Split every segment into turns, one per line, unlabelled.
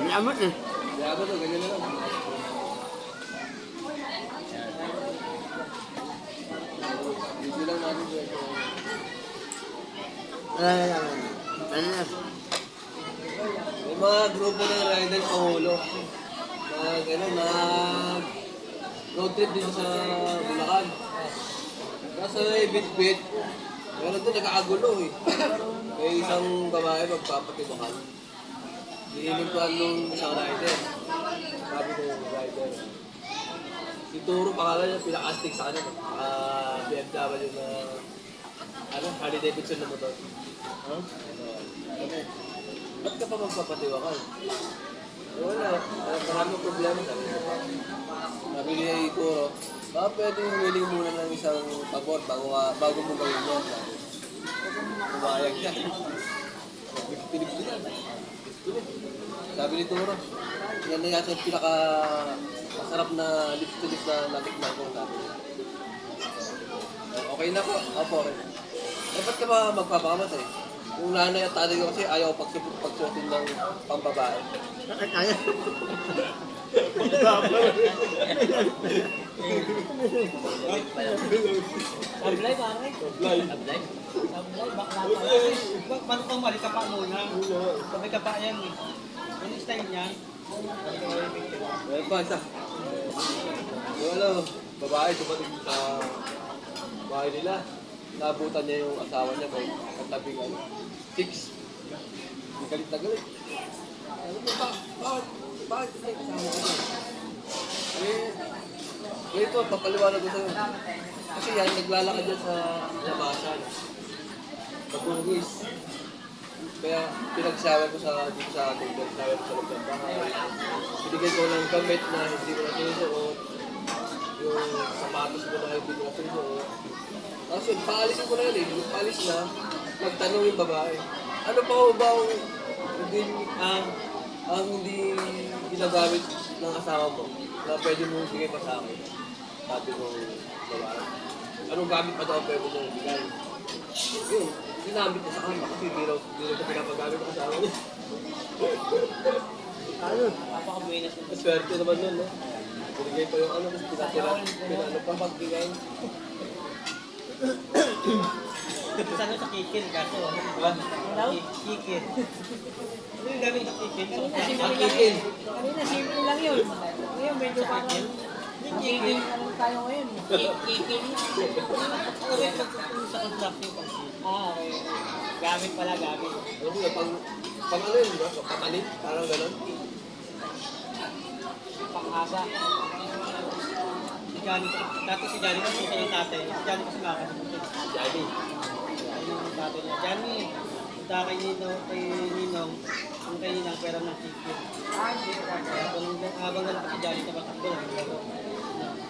Lamot eh.
Kaya to, ganyan na lang. Dito lang natin ito.
Ano na?
May mga grupo ng rider sa Holo. Road trip dito sa Bulacan. Kaso bit-bit. Meron doon nagkakagulo eh. May isang babae magpapatibakan. Hinintuan nung isang rider. Sabi ng rider. Si Turo pangalan niya, pinaka-astig sa kanya. BMW na Harley Davidson na motor. Huh? Ba't ka pa magpapatiwakan? Wala. Maraming problema sabi ko pa. Sabi niya Turo, baka pwede humiling muna ng isang pabor bago mo gawin yan. Kumayag siya. Pilip-pilip yan. Sabi ni Turo, yan na yata yung pinaka-masarap na lips-to-lips na natikman ko. Sabi niya. Okay na po. Opo, rin. Ba't ka ba magpapakamatay? Yung nanay at tatay ko kasi ayaw pagsuotin ng pambabae.
Kaya.
Sablay, pare.
Sablay.
Sablay, bakla pala. Paano kang mali ka pa muna? Sabay ka pa yan eh. Ano style niya?
Meron pa isa. Yung babae dumating sa bahay nila. Nabutan niya yung asawa niya may katabing chicks. Yung galit na galit. Ano mo, bakit may kasama ka niya? Ito, papaliwanag ko sa'yo. Kasi yan, naglalakad yan sa labasan. Pag-uwis. Kaya pinagsawa ko dito sa ating pinagsawa ko sa loob ng bahay. Binigay ko ng gamit na hindi ko na sinusuot. Yung sapatos ko na hindi ko na sinusuot. Tapos yun, paalisin ko na yun eh. Yung paalis na, magtanong yung babae. Ano pa ba ang hindi ginagamit ng asawa mo na pwede mo bigay pa sa akin? Sabi ko, babae. Anong gamit pa daw pwede mo bigay? Yun, ginamit ko sa kama kasi hindi raw ito pinapagamit ng asawa niya.
Ano?
Napaka-buenas na.
Swerte naman nun, no? Binigay ko yung kasi pinatira pa pagbigay.
Sana sa kikil kaso. Kikil. Ano yung gamit sa kikil?
Ang kikil.
Kanina, simple lang yun. Ngayon, medyo parang kikil na lang tayo ngayon.
Kikil. Ano ba yung sa construction kasi?
Okay.
Gamit pala, gamit.
Ano yun, pang ano yun, ba? Patalit, parang gano'n.
Pang-asa. Si Johnny, dati si Johnny kasi yung tatay. Si Johnny kasi makakasama.
Johnny.
Yung tatay niya. Johnny, punta kay Ninong, ang kay Ninang pera ng kikil. Kaya kung habang ganun si Johnny sa matakbo, naglalaro.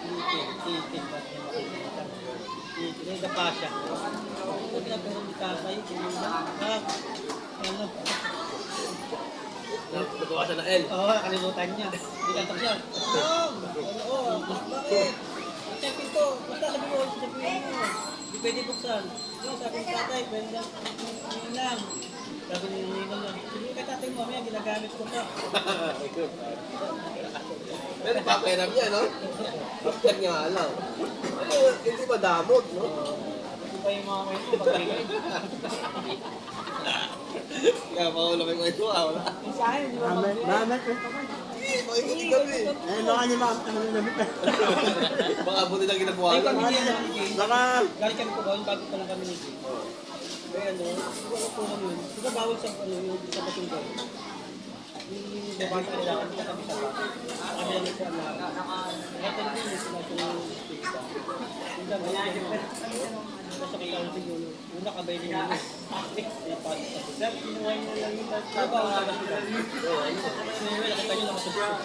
Kikil. Kikil, nagdapa siya. Kung pinapero ni tatay, ano?
Nagawa siya ng L.
Oo, nakalimutan niya. Hindi kantak siya. Oo, bakit? Check ito. Basta sabi mo, sabihin mo. Hindi pwede buksan. Sabi ni tatay, pwede lang. Sabi ni Ninong lang. Sabi kay tatay mo, mamaya ginagamit ko pa.
Pero pakiram niya, no? Bakit niya alam. Hindi ba damot, no?
Hindi pa yung mga may pagkaligay.
Kaya makulamay ko ito, wala.
Sa akin, di ba
Mamat eh.
Hindi, makikinig kami.
Eh, baka niya makakamit na.
Baka buti lang ginabuha
Ay,
lang.
kami niya ni Jay.
Baka...
Galing kami ko ba? Bago pa lang kami ni Jay. Kaya ano, siguro po kami yun. Di ba bawal sa yung sa bating ko? Yung babae sa kailangan, hindi kami sa bahay. Kami lang sa alam. Kaya talaga yung sila sa pista. Yung dami yung nasa kailangan siguro. Una kabay din yun. Sir, kinuha niyo lang yung trabaho sa basura. Nakita niyo nakasubscribe.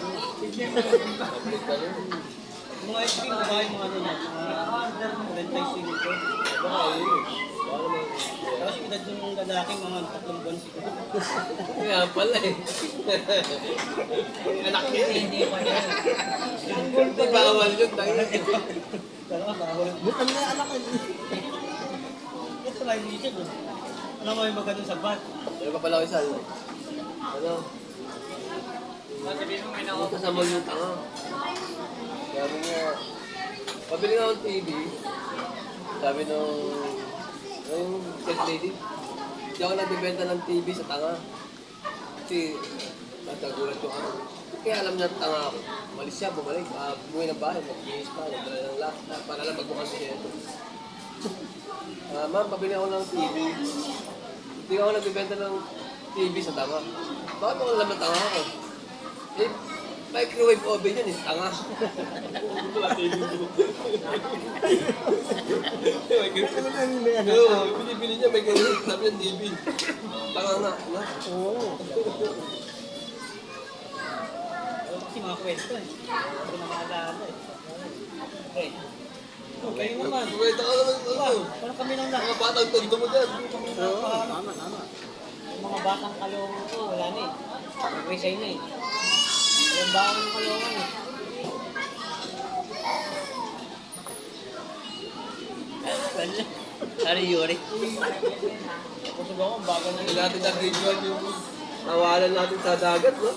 Mga ice cream, babae mga ano yan, mga rentay ko.
Baka yun. Baka naman.
Tapos edad yung lalaki, mga 3 buwan siguro.
Kaya pala eh. Anak niya eh.
Hindi pa yan.
Hindi bawal yun.
Dalawa, bawal.
Bukan na anak ko.
Ito lang yung isip. Alam mo yung magandang sa bat.
Ano pa pala ko isa? Ano? sa mall yung tanga. Sabi niya, pabili nga akong TV. Sabi yung sales lady, hindi ako nagbibenta ng TV sa tanga. Kasi natagulat yung ano. Kaya alam niya tanga ako. Malis siya, bumalik. Bumuwi ng bahay, mag-iis pa, nagdala ng laptop. Para lang magbukas siya ito. Ma'am, pabili ako ng TV. Hindi ako nagbibenta ng TV sa tanga. Bakit mo alam na tanga ako? Eh, microwave oven yun, tanga. Oo, binibili niya, microwave, sabi yung TV. Tanga na.
Oo.
Kasi mga kwento eh. Hindi na maalala eh. Okay. Okay naman.
Kwenta ka naman, ano?
Parang kami lang
Mga batang tondo mo dyan.
Oo, tama.
Yung mga batang kalungan ko, wala na eh. Nag-resign na eh. Yung batang kalungan eh.
Sorry, Yuri.
Kusog ako, ang bagal na
Hindi natin na-graduate yung tawanan natin sa dagat, no?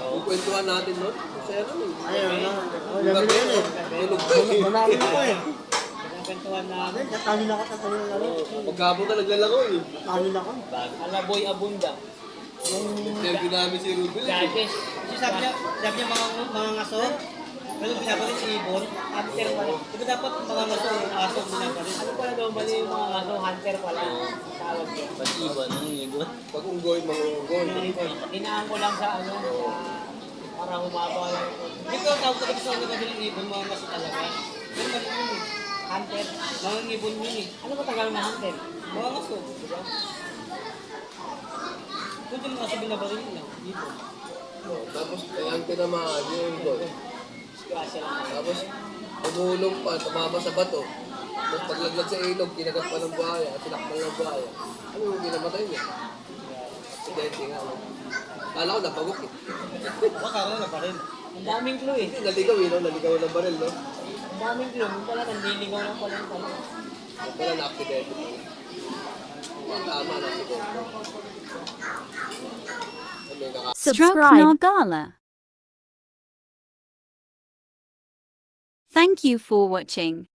Yung kwentuhan natin, no? Kasi ano eh.
Ayun na. Oh, gabi na yun eh.
Tulog ka eh.
Manalo ako eh.
Pinakwentuhan namin.
Natalo na ako sa kanila laro.
Pagkabon ka naglalaro eh.
Natalo na ako.
Alaboy Abunda.
Interview namin si Ruben.
Judges. Kasi sabi niya mga ngaso, pero pinapalit si Ibon, hunter pala. Diba dapat mga ngaso, yung aso pinapalit. Ano pala daw mali yung mga ngaso, hunter pala. Tawag yun.
Masiba nung ibon.
Pag unggoy, mga unggoy.
Hinaan ko lang sa ano, para humaba lang. Dito, tawag ko sa ano kasi ng ibon, mga ngaso talaga. Pero mali yun eh. Hunter. Mga ibon yun eh. Ano ba tagal na hunter? Mga ngaso, diba? Kung yung ngaso binabaril yun lang, ibon.
Tapos, kayang tinamaan yung unggoy.
Disgrasya lang.
Tapos, tumulong pa, tumama sa bato. Tapos paglaglag sa ilog, kinagat pa ng buhaya, sinakmal ng buhaya. Ano yung kinamatay niya? Aksidente nga. No? Kala ko napagok eh.
Baka na pa rin. Ang daming clue eh.
Hindi, naligaw eh, no? Naligaw ng baril, no?
Ang daming clue. Yung pala, nandiligaw lang pala yung pala.
Yung pala na-aksidente. Tama na siguro. Ano yung
Subscribe Nagala. Thank you for watching.